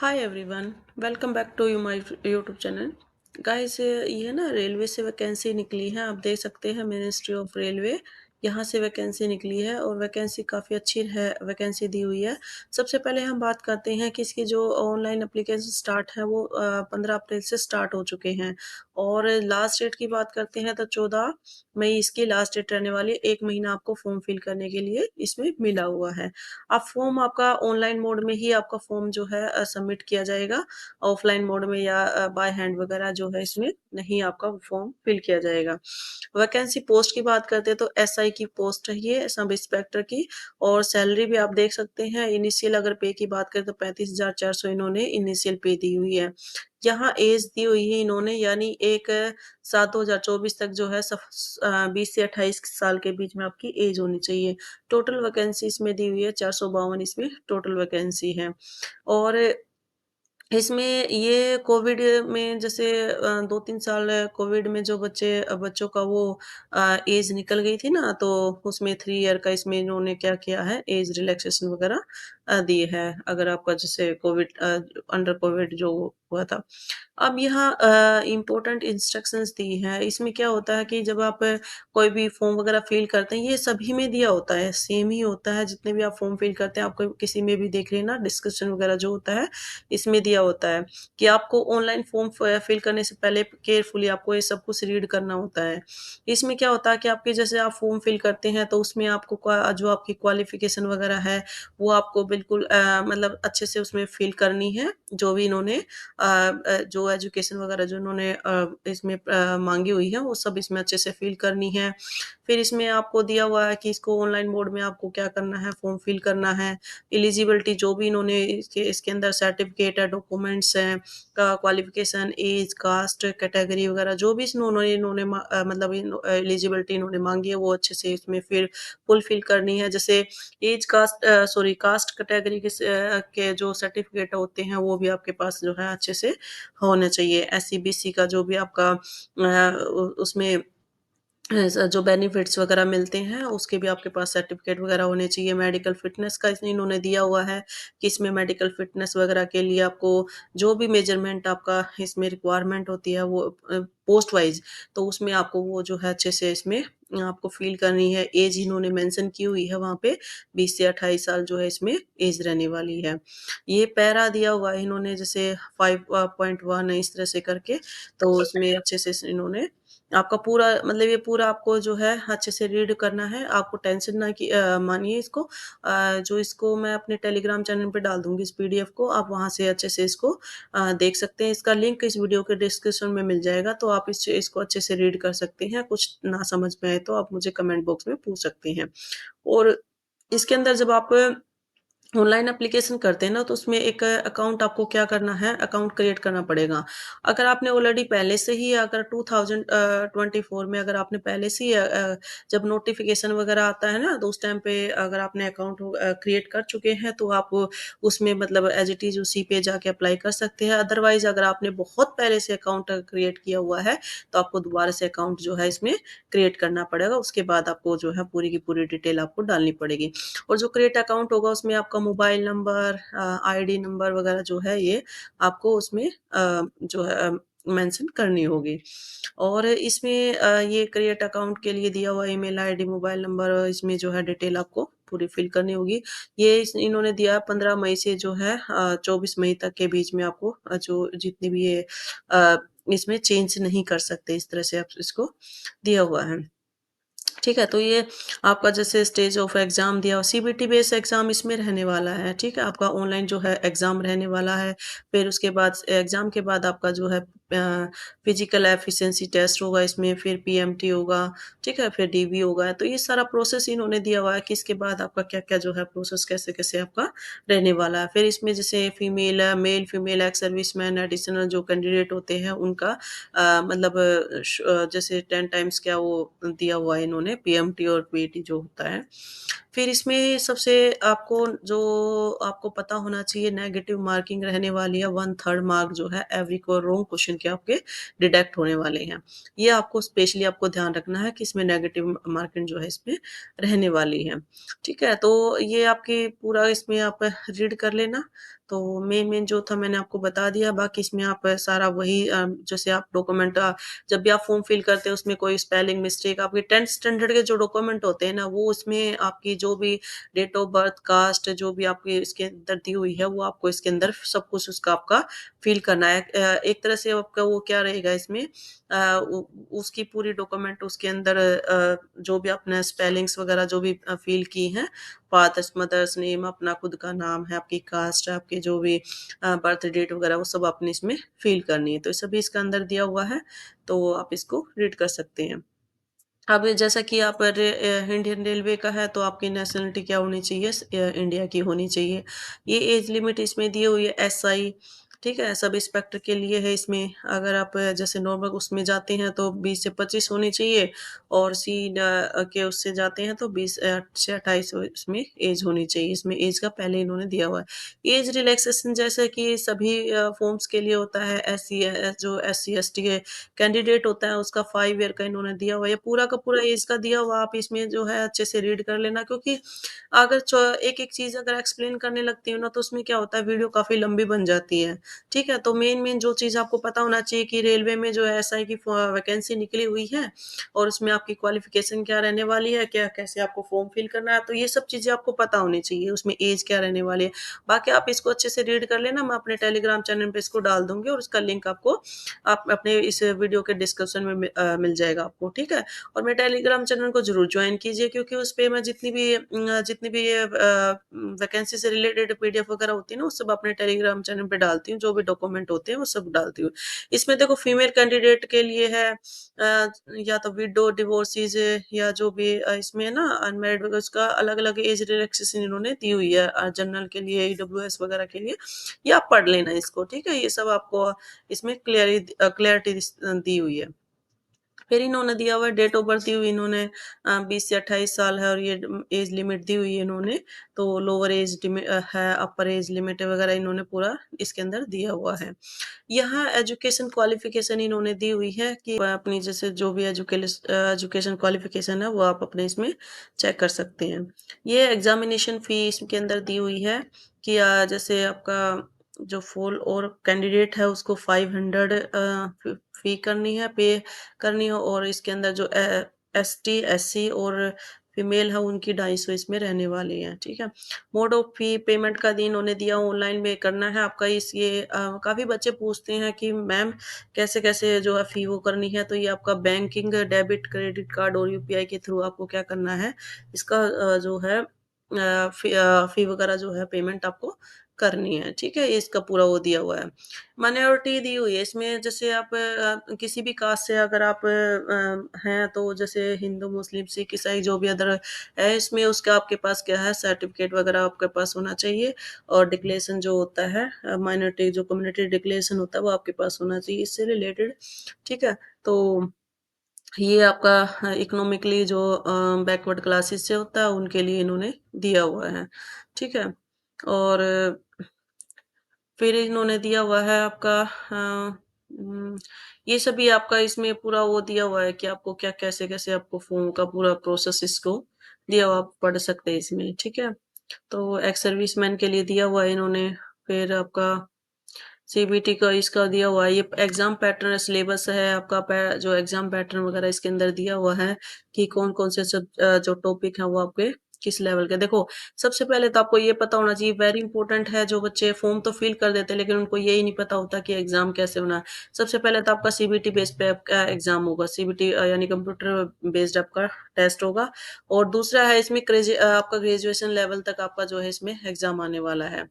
Hi everyone, welcome back to you my YouTube channel. Guys, ये ना railway से vacancy निकली है। आप देख सकते हैं मिनिस्ट्री ऑफ रेलवे, यहाँ से वैकेंसी निकली है और वैकेंसी काफ़ी अच्छी है, वैकेंसी दी हुई है। सबसे पहले हम बात करते हैं कि इसकी जो ऑनलाइन एप्लीकेशन स्टार्ट है वो 15 अप्रैल से स्टार्ट हो चुके हैं। और लास्ट डेट की बात करते हैं तो 14 मई इसकी लास्ट डेट रहने वाली है। 1 महीना आपको फॉर्म फिल करने के लिए इसमें मिला हुआ है। आप फॉर्म आपका ऑनलाइन मोड में ही आपका फॉर्म जो है सबमिट किया जाएगा। ऑफलाइन मोड में या बाय हैंड वगैरह जो है इसमें नहीं आपका फॉर्म फिल किया जाएगा। वैकेंसी पोस्ट की बात करते हैं तो एसआई की पोस्ट है ये, सब इंस्पेक्टर की। और सैलरी भी आप देख सकते हैं। इनिशियल अगर पे की बात करें तो 35,400 इन्होंने इनिशियल पे दी हुई है। यहाँ एज दी हुई है इन्होंने, यानी 1/7/2024 तक जो है 20 से 28 साल के बीच में आपकी एज होनी चाहिए। टोटल वैकेंसी इसमें दी हुई है 452, इसमें टोटल वैकेंसी है। और इसमें ये कोविड में जैसे 2-3 साल कोविड में जो बच्चों का वो एज निकल गई थी ना, तो उसमें 3 ईयर का इसमें इन्होंने क्या किया है, एज रिलैक्सेशन वगैरह दी है। अगर आपका जैसे कोविड अंडर कोविड जो हुआ था। अब यहाँ इम्पोर्टेंट इंस्ट्रक्शंस दी हैं। इसमें क्या होता है कि जब आप कोई भी फॉर्म वगैरह फिल करते हैं, ये सभी में दिया होता है, सेम ही होता है जितने भी आप फॉर्म फिल करते हैं। आपको किसी में भी देख लेना, डिस्कशन वगैरह जो होता है, इसमें दिया होता है कि आपको ऑनलाइन फॉर्म फिल करने से पहले केयरफुली आपको ये सब कुछ रीड करना होता है। इसमें क्या होता है कि आपके जैसे आप फॉर्म फिल करते हैं तो उसमें आपको जो आपकी क्वालिफ़िकेशन वगैरह है, वो आपको बिल्कुल मतलब अच्छे से उसमें फिल करनी है। जो भी इन्होंने जो एजुकेशन वगैरह जो उन्होंने इसमें माँगी हुई है, वो सब इसमें अच्छे से फिल करनी है। फिर इसमें आपको दिया हुआ है कि इसको ऑनलाइन मोड में आपको क्या करना है, फॉर्म फिल करना है। एलिजिबिलिटी जो भी इन्होंने इसके अंदर सर्टिफ़िकेट है, डॉक्यूमेंट्स हैं, का क्वालिफ़िकेशन, ऐज, कास्ट, कैटेगरी वगैरह जो भी इन्होंने इन्होंने मतलब एलिजिबिलिटी इन्होंने माँगी है, वो अच्छे से इसमें फिर फुलफ़िल करनी है। जैसे ऐज, कास्ट कैटेगरी के जो सर्टिफ़िकेट होते हैं, वो भी आपके पास जो है अच्छे से होना चाहिए। एससी-बीसी का जो भी आपका उसमें जो बेनिफिट्स वगैरह मिलते हैं, उसके भी आपके पास सर्टिफ़िकेट वगैरह होने चाहिए। मेडिकल फ़िटनेस का इसमें इन्होंने दिया हुआ है कि इसमें मेडिकल फ़िटनेस वगैरह के लिए आपको जो भी मेजरमेंट आपका इसमें रिक्वायरमेंट होती है, वो पोस्ट वाइज़, तो उसमें आपको वो जो है अच्छे से इसमें आपको फ़िल करनी है। ऐज इन्होंने मेंशन की हुई है वहाँ पे, 20 से 28 साल जो है इसमें ऐज रहने वाली है। ये पैरा दिया हुआ है इन्होंने, जैसे 5.1 इस तरह से करके, तो उसमें अच्छे से इन्होंने आपका पूरा मतलब ये पूरा आपको जो है अच्छे से रीड करना है। आपको टेंशन ना कि मानिए इसको, जो इसको मैं अपने टेलीग्राम चैनल पे डाल दूँगी इस पीडीएफ को, आप वहाँ से अच्छे से इसको देख सकते हैं। इसका लिंक इस वीडियो के डिस्क्रिप्शन में मिल जाएगा, तो आप इसको अच्छे से रीड कर सकते हैं। कुछ ना समझ में आए तो आप मुझे कमेंट बॉक्स में पूछ सकते हैं। और इसके अंदर जब आप ऑनलाइन एप्लीकेशन करते हैं ना, तो उसमें एक अकाउंट आपको क्या करना है, अकाउंट क्रिएट करना पड़ेगा। अगर आपने ऑलरेडी पहले से ही, अगर 2024 में अगर आपने पहले से ही जब नोटिफ़िकेशन वगैरह आता है ना, तो उस टाइम पे अगर आपने अकाउंट क्रिएट कर चुके हैं, तो आप उसमें मतलब एज़ इट इज़ उसी पे जाके अप्लाई कर सकते हैं। अदरवाइज़ अगर आपने बहुत पहले से अकाउंट क्रिएट किया हुआ है, तो आपको दोबारा से अकाउंट जो है इसमें क्रिएट करना पड़ेगा। उसके बाद आपको जो है पूरी की पूरी डिटेल आपको डालनी पड़ेगी। और जो क्रिएट अकाउंट होगा उसमें आपका मोबाइल नंबर, आईडी नंबर वगैरह जो है ये आपको उसमें जो है मेंशन करनी होगी। और इसमें ये क्रिएट अकाउंट के लिए दिया हुआ ईमेल आईडी, मोबाइल नंबर, इसमें जो है डिटेल आपको पूरी फिल करनी होगी। ये इन्होंने दिया है 15 मई से जो है 24 मई तक के बीच में आपको जो जितनी भी ये अ, इसमें चेंज नहीं कर सकते, इस तरह से आप इसको दिया हुआ है। ठीक है, तो ये आपका जैसे स्टेज ऑफ एग्ज़ाम दिया, सीबीटी बेस्ड एग्ज़ाम इसमें रहने वाला है, ठीक है? आपका ऑनलाइन जो है एग्ज़ाम रहने वाला है। फिर उसके बाद एग्ज़ाम के बाद आपका जो है फिज़िकल एफिशिएंसी टेस्ट होगा इसमें, फिर पीएमटी होगा, ठीक है? फिर डीबी होगा। तो ये सारा प्रोसेस इन्होंने दिया हुआ है कि इसके बाद आपका क्या-क्या जो है प्रोसेस कैसे-कैसे आपका रहने वाला है। फिर इसमें जैसे male, female ex serviceman, additional जो कैंडिडेट होते हैं उनका मतलब जैसे 10 टाइम्स क्या वो दिया हुआ है इन्होंने, पीएमटी और पीएटी जो होता है। फिर इसमें सबसे आपको जो आपको पता होना चाहिए, नेगेटिव मार्किंग रहने वाली है, 1/3 मार्क जो है एवरी को रॉन्ग क्वेश्चन के आपके डिडक्ट होने वाले हैं। ये आपको स्पेशली आपको ध्यान रखना है कि इसमें नेगेटिव मार्किंग जो है इसमें रहने वाली है। ठीक है? तो ये आपके पूरा इसमें आप रीड कर लेना। तो मेन-मेन जो था मैंने आपको बता दिया, बाकी इसमें आप सारा वही जैसे आप डॉक्यूमेंट जब भी आप फ़ॉर्म फिल करते हैं उसमें कोई स्पेलिंग मिस्टेक आपके 10th स्टैंडर्ड के जो डॉक्यूमेंट होते हैं ना, वो उसमें आपकी जो भी डेट ऑफ बर्थ, कास्ट जो भी आपकी इसके अंदर दी हुई है, वो आपको इसके अंदर सब कुछ उसका आपका फिल करना है। एक तरह से आपका वो क्या रहेगा इसमें उ उसकी पूरी डॉक्यूमेंट उसके अंदर जो भी आपने स्पेलिंग्स वगैरह जो भी फिल की हैं, फादर्स, मदर्स नेम, अपना खुद का नाम है, आपकी कास्ट है, आपके जो भी बर्थ डेट वगैरह वो सब आपने इसमें फिल करनी है। तो ये सभी इसके अंदर दिया हुआ है, तो आप इसको रीड कर सकते हैं। अब जैसा कि आप इंडियन रेलवे का है तो आपकी नेशनलिटी क्या होनी चाहिए? इंडिया की होनी चाहिए। ये एज लिमिट इसमें दी हुई है एसआई, ठीक है? सब इंस्पेक्टर के लिए है इसमें। अगर आप जैसे नॉर्मल उसमें जाते हैं तो 20 से 25 होनी चाहिए और सी के उससे जाते हैं तो 20 से 28 इसमें एज होनी चाहिए। इसमें एज का पहले इन्होंने दिया हुआ है। एज रिलैक्सेशन जैसे कि सभी फ़ॉर्म्स के लिए होता है, एससी जो एससी, एसटी के कैंडिडेट होता है उसका 5 ईयर का इन्होंने दिया हुआ है। ये पूरा का पूरा एज का दिया हुआ आप इसमें जो है अच्छे से रीड कर लेना क्योंकि अगर एक-एक चीज़ अगर एक्सप्लेन करने लगती हूँ ना तो उसमें क्या होता है वीडियो काफ़ी लंबी बन जाती है। ठीक है? तो मेन-मेन जो चीज़ आपको पता होना चाहिए कि रेलवे में जो है एसआई की वैकेंसी निकली हुई है और उसमें आपकी क्वालिफ़िकेशन क्या रहने वाली है, क्या कैसे आपको फ़ॉर्म फिल करना है, तो ये सब चीज़ें आपको पता होनी चाहिए। उसमें एज क्या रहने वाली है। बाकी आप इसको अच्छे से रीड कर लेना, मैं अपने टेलीग्राम चैनल पे इसको डाल दूँगी और उसका लिंक आपको आप अपने इस वीडियो के डिस्क्रिप्शन में मिल जाएगा आपको, ठीक है? और मेरे टेलीग्राम चैनल को ज़रूर जॉइन कीजिए क्योंकि उसपे मैं जितनी भी वैकेंसी से रिलेटेड पीडीएफ वगैरह होती है ना, वो सब अपने टेलीग्राम चैनल पे डालती हूँ, जो भी डॉक्यूमेंट होते हैं वो सब डालती हूँ। इसमें देखो फीमेल कैंडिडेट के लिए है या तो विडो, डिवोर्सीज़ या जो भी इसमें है ना अनमैरिड वगैरह उसका अलग-अलग एज रिलैक्सेशन इन्होंने दी हुई है जनरल के लिए, ईडब्ल्यूएस वगैरह के लिए। ये आप पढ़ लेना इसको, ठीक है? ये सब आपको इसमें क्लैरिटी दी हुई है। फिर इन्होंने दिया हुआ है डेट ऑफ बर्थ दी हुई इन्होंने 20 से 28 साल है और ये एज लिमिट दी हुई है इन्होंने, तो लोअर एज है, अपर एज लिमिट वगैरह इन्होंने पूरा इसके अंदर दिया हुआ है। यहाँ एजुकेशन क्वालिफ़िकेशन इन्होंने दी हुई है कि अपनी जैसे जो भी एजुकेशन क्वालिफ़िकेशन है वो आप अपने इसमें चेक कर सकते हैं। ये एग्ज़ामिनेशन फ़ी इसके अंदर दी हुई है कि जैसे आपका जो फुल और कैंडिडेट है उसको 500 फ़ी करनी है, पे करनी है और इसके अंदर जो एसटी, एससी और फीमेल है उनकी 250 इसमें रहने वाली हैं, ठीक है? मोड ऑफ फ़ी पेमेंट का दी इन्होंने दिया ऑनलाइन में करना है आपका काफ़ी बच्चे पूछते हैं कि मैम कैसे-कैसे जो है फ़ी वो करनी है, तो ये आपका बैंकिंग, डेबिट, क्रेडिट कार्ड और यूपीआई के थ्रू आपको क्या करना है, इसका जो है फ़ी वगैरह जो है पेमेंट आपको करनी है, ठीक है? ये इसका पूरा वो दिया हुआ है। माइनॉरिटी दी हुई है इसमें जैसे आप किसी भी कास्ट से अगर आप हैं तो जैसे हिंदू, मुस्लिम, सिख, ईसाई जो भी अदर है इसमें उसका आपके पास क्या है सर्टिफ़िकेट वगैरह आपके पास होना चाहिए और डिक्लेरेशन जो होता है माइनॉरिटी जो कम्युनिटी डिक्लेरेशन होता है वो आपके पास होना चाहिए इससे रिलेटेड, ठीक है? तो ये आपका इकोनॉमिकली जो बैकवर्ड क्लासेस से होता है उनके लिए इन्होंने दिया हुआ है, ठीक है? और फिर इन्होंने दिया हुआ है आपका ये सभी आपका इसमें पूरा वो दिया हुआ है कि आपको क्या कैसे-कैसे आपको फ़ॉर्म का पूरा प्रोसेस इसको दिया हुआ आप पढ़ सकते हैं इसमें, ठीक है? तो एक्स सर्विसमैन के लिए दिया हुआ है इन्होंने, फिर आपका सीबीटी का इसका दिया हुआ है, ये एग्ज़ाम पैटर्न सिलेबस है आपका जो एग्ज़ाम पैटर्न वगैरह इसके अंदर दिया हुआ है कि कौन-कौन से जो टॉपिक हैं वो आपके किस लेवल के देखो, सबसे पहले तो आपको ये पता होना चाहिए वेरी इंपॉर्टेंट है जो बच्चे फॉर्म तो फिल कर देते हैं लेकिन उनको यही नहीं पता होता कि एग्ज़ाम कैसे होना है। सबसे पहले तो आपका सीबीटी बेस पे आपका एग्ज़ाम होगा, सीबीटी यानी कंप्यूटर बेस्ड आपका टेस्ट होगा और दूसरा है इसमें आपका ग्रेजुएशन लेवल तक आपका जो है इसमें एग्ज़ाम आने वाला है।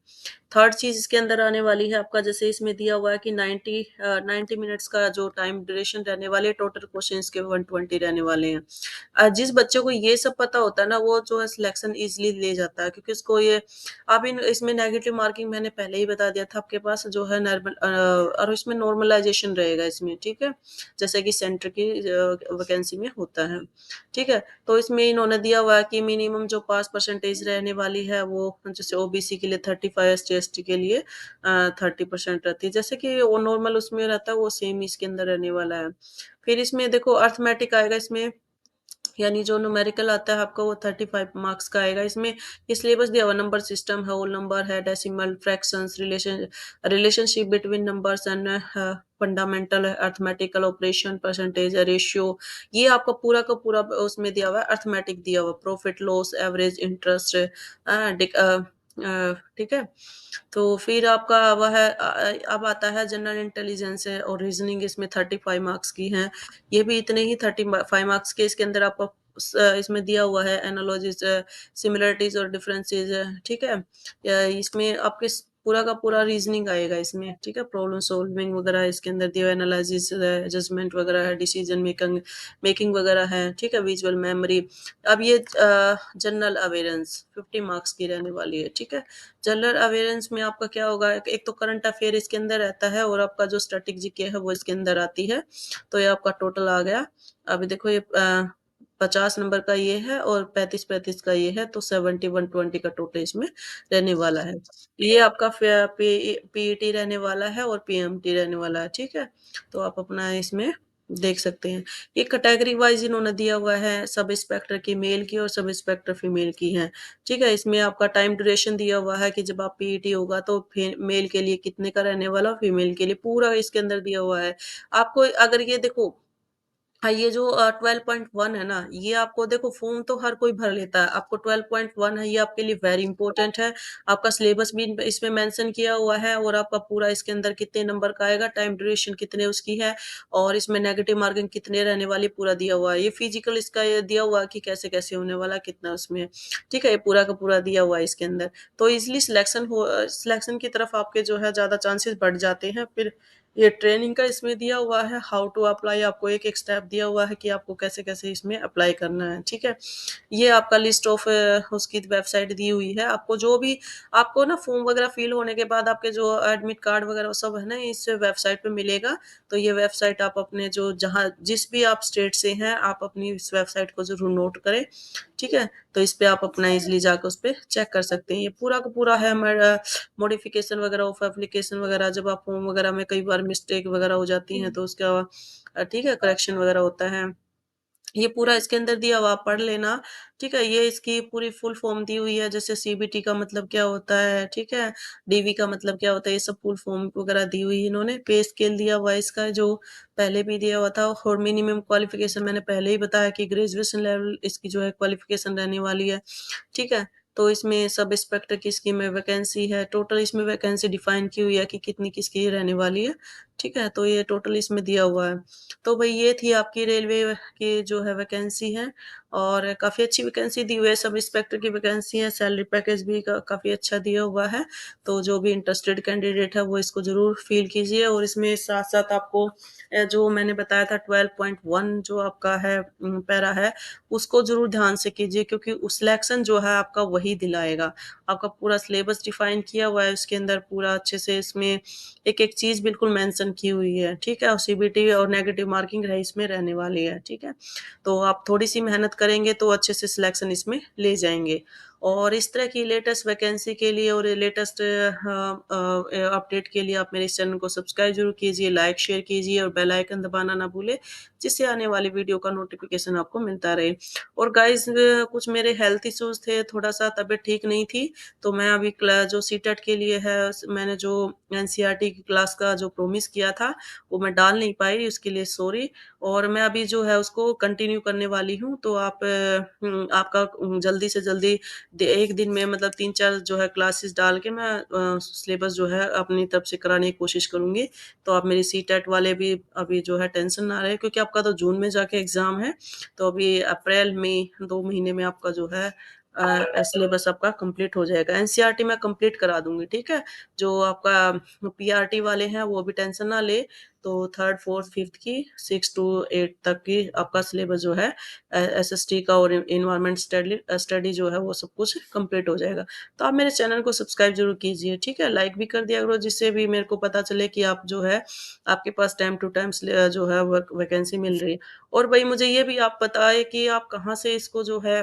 थर्ड चीज़ इसके अंदर आने वाली है आपका जैसे इसमें दिया हुआ है कि 90 मिनट्स का जो टाइम ड्यूरेशन रहने वाले हैं, टोटल क्वेश्चंस के 120 रहने वाले हैं। जिस बच्चे को ये सब पता होता है ना, वो जो है सिलेक्शन ईज़िली ले जाता है क्योंकि उसको ये अब इन इसमें नेगेटिव मार्किंग मैंने पहले ही बता दिया था आपके पास जो है और इसमें नॉर्मलाइज़ेशन रहेगा इसमें, ठीक है? जैसे कि सेंटर की वैकेंसी में होता है, ठीक है? है? तो इसमें इन्होंने दिया हुआ है कि मिनिमम जो पास परसेंटेज रहने वाली है वो जैसे ओबीसी के लिए 35, एसटी-एसटी के लिए 30% रहती है। जैसे कि वो नॉर्मल उसमें रहता है वो सेम इसके अंदर रहने वाला है। फिर इसमें देखो अरिथमेटिक आएगा इसमें, यानी जो न्यूमेरिकल आता है आपका वो 35 मार्क्स का आएगा। इसमें ये सिलेबस दिया हुआ नंबर सिस्टम है, होल नंबर है, decimal, fractions, relationship between numbers and fundamental arithmetical operation, percentage, ratio. ये आपका पूरा का पूरा उसमें दिया हुआ है, अरिथमेटिक दिया हुआ, प्रॉफिट लॉस, एवरेज, इंटरेस्ट, ठीक है। तो फिर आपका वह है अब आता है जनरल इंटेलिजेंस है और रीजनिंग, इसमें 35 मार्क्स की हैं। ये भी इतने ही 35 मार्क्स के इसके अंदर आपको इसमें दिया हुआ है एनालॉजीज, सिमिलरिटीज और डिफरेंसेस, ठीक है। इसमें आपके पूरा का पूरा रीजनिंग आएगा इसमें, ठीक है। प्रॉब्लम सॉल्विंग वगैरह इसके अंदर दिया हुआ, एनालिसिस, जजमेंट वगैरह है, डिसीजन मेकिंग मेकिंग वगैरह है, ठीक है। Visual memory. अब ये जनरल अवेयरेंस 50 मार्क्स की रहने वाली है, ठीक है। जनरल अवेयरेंस में आपका क्या होगा, एक तो करंट अफेयर इसके अंदर रहता है और आपका जो स्टैटिक जीके है वो इसके अंदर आती है। तो ये आपका टोटल आ गया। अभी देखो ये 50 नंबर का ये है और 35-35 का ये है, तो 70 120 का टोटल इसमें रहने वाला है। ये आपका पीईटी रहने वाला है और पीएमटी रहने वाला है, ठीक है। तो आप अपना इसमें देख सकते हैं। ये कैटेगरी वाइज इन्होंने दिया हुआ है, सब इंस्पेक्टर की मेल की और सब इंस्पेक्टर फीमेल की है, ठीक है। इसमें आपका टाइम ड्यूरेशन दिया हुआ है कि जब आप पीईटी होगा तो मेल के लिए कितने का रहने वाला, फीमेल के लिए पूरा इसके अंदर दिया हुआ है। आपको अगर ये देखो, हाँ, ये जो 12.1 है ना, ये आपको देखो फ़ॉर्म तो हर कोई भर लेता है। आपको 12.1 है, ये आपके लिए वेरी इंपॉर्टेंट है। आपका सिलेबस भी इसमें मेंशन किया हुआ है और आपका पूरा इसके अंदर कितने नंबर का आएगा, टाइम ड्यूरेशन कितने उसकी है और इसमें नेगेटिव मार्किंग कितने रहने वाली, पूरा दिया हुआ है। ये फिजिकल इसका ये दिया हुआ है कि कैसे-कैसे होने वाला, कितना उसमें, ठीक है? ये पूरा का पूरा दिया हुआ है इसके अंदर। तो ईज़िली सिलेक्शन की तरफ आपके जो है ज़्यादा चांसेस बढ़ जाते हैं। फिर ये ट्रेनिंग का इसमें दिया हुआ है, हाउ टू अप्लाई, आपको एक-एक स्टेप दिया हुआ है कि आपको कैसे-कैसे इसमें अप्लाई करना है, ठीक है। ये आपका लिस्ट ऑफ उसकी वेबसाइट दी हुई है। आपको जो भी आपको ना फॉर्म वगैरह फिल होने के बाद आपके जो एडमिट कार्ड वगैरह वो सब है ना, इस वेबसाइट पे मिलेगा। तो ये वेबसाइट आप अपने जो जहाँ जिस भी आप स्टेट से हैं, आप अपनी इस वेबसाइट को ज़रूर नोट करें, ठीक है। तो इस पे आप अपना ईज़िली जाके उस पे चेक कर सकते हैं। ये पूरा का पूरा है मॉडिफिकेशन वगैरह ऑफ एप्लीकेशन वगैरह, जब आप फॉर्म वगैरह में कई बार मिस्टेक वगैरह हो जाती हैं तो उसका ठीक है, करेक्शन वगैरह होता है। ये पूरा इसके अंदर दिया हुआ आप पढ़ लेना, ठीक है। ये इसकी पूरी फुल फॉर्म दी हुई है, जैसे सीबीटी का मतलब क्या होता है, ठीक है। डीवी का मतलब क्या होता है, ये सब फुल फॉर्म वगैरह दी हुई है इन्होंने। पे स्केल दिया हुआ है इसका, जो पहले भी दिया हुआ था, और मिनिमम क्वालिफिकेशन मैंने पहले ही बताया कि ग्रेजुएशन लेवल इसकी जो है क्वालिफिकेशन रहने वाली है, ठीक है। तो इसमें सब इंस्पेक्टर की स्कीम में वैकेंसी है, टोटल इसमें वैकेंसी डिफाइन की हुई है कि कितनी किसकी रहने वाली है, ठीक है। तो ये टोटल इसमें दिया हुआ है। तो भई ये थी आपकी रेलवे की जो है वैकेंसी है, और काफ़ी अच्छी वैकेंसी दी हुई है, सब इंस्पेक्टर की वैकेंसी है, सैलरी पैकेज भी काफ़ी अच्छा दिया हुआ है। तो जो भी इंटरेस्टेड कैंडिडेट है वो इसको ज़रूर फ़िल कीजिए, और इसमें साथ-साथ आपको जो मैंने बताया था 12.1 जो आपका है पैरा है, उसको ज़रूर ध्यान से कीजिए, क्योंकि सिलेक्शन जो है आपका वही दिलाएगा। आपका पूरा सिलेबस डिफाइन किया हुआ है उसके अंदर, पूरा अच्छे से इसमें एक-एक चीज़ बिल्कुल मेंशन की हुई है, ठीक है? और सीबीटी और नेगेटिव मार्किंग है इसमें रहने वाली है, ठीक है? तो आप थोड़ी-सी मेहनत करेंगे तो अच्छे से सिलेक्शन इसमें ले जाएँगे। और इस तरह की लेटेस्ट वैकेंसी के लिए और लेटेस्ट अपडेट के लिए आप मेरे इस चैनल को सब्सक्राइब ज़रूर कीजिए, लाइक, शेयर कीजिए और बेल आइकन दबाना ना भूलें, जिससे आने वाली वीडियो का नोटिफ़िकेशन आपको मिलता रहे। और गाइज़ कुछ मेरे हेल्थ इश्यूज़ थे, थोड़ा-सा तबीयत ठीक नहीं थी, तो मैं अभी जो सीटेट के लिए है मैंने जो एनसीईआरटी की क्लास का जो प्रॉमिस किया था, वो मैं डाल नहीं पाई, उसके लिए सॉरी। और मैं अभी जो है उसको कंटिन्यू करने वाली हूँ, तो आप आपका जल्दी से जल्दी 1 दिन में मतलब 3-4 जो है क्लासेस डाल के मैं सिलेबस जो है अपनी तरफ से कराने की कोशिश करूँगी। तो आप मेरी सीटेट वाले भी अभी जो है टेंशन ना रहे, क्योंकि आपका तो जून में जाके एग्ज़ाम है, तो अभी अप्रैल, मई 2 महीने में आपका जो है सिलेबस आपका कंप्लीट हो जाएगा। एनसीईआरटी मैं कंप्लीट करा दूँगी, ठीक है? जो आपका पीआरटी वाले हैं वो भी टेंशन ना लें, तो 3rd, 4th, 5th की 6 टू 8 तक की आपका सिलेबस जो है एसएसटी का और एनवायरनमेंट स्टडी जो है वो सब कुछ कंप्लीट हो जाएगा। तो आप मेरे चैनल को सब्सक्राइब ज़रूर कीजिए, ठीक है? लाइक भी कर दिया करो जिससे भी मेरे को पता चले कि आप जो है आपके पास टाइम टू टाइम जो है वैकेंसी मिल रही है। और भई मुझे ये भी आप बताएँ कि आप कहाँ से इसको जो है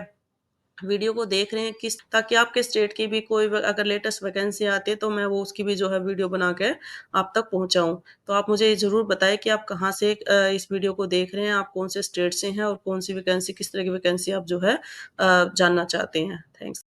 वीडियो को देख रहे हैं किस, ताकि आपके स्टेट की भी कोई अगर लेटेस्ट वैकेंसी आती है तो मैं वो उसकी भी जो है वीडियो बना के आप तक पहुँचाऊँ। तो आप मुझे ये ज़रूर बताएँ कि आप कहाँ से इस वीडियो को देख रहे हैं, आप कौन से स्टेट से हैं और कौन-सी वैकेंसी किस तरह की वैकेंसी आप जो है जानना चाहते हैं। थैंक्स।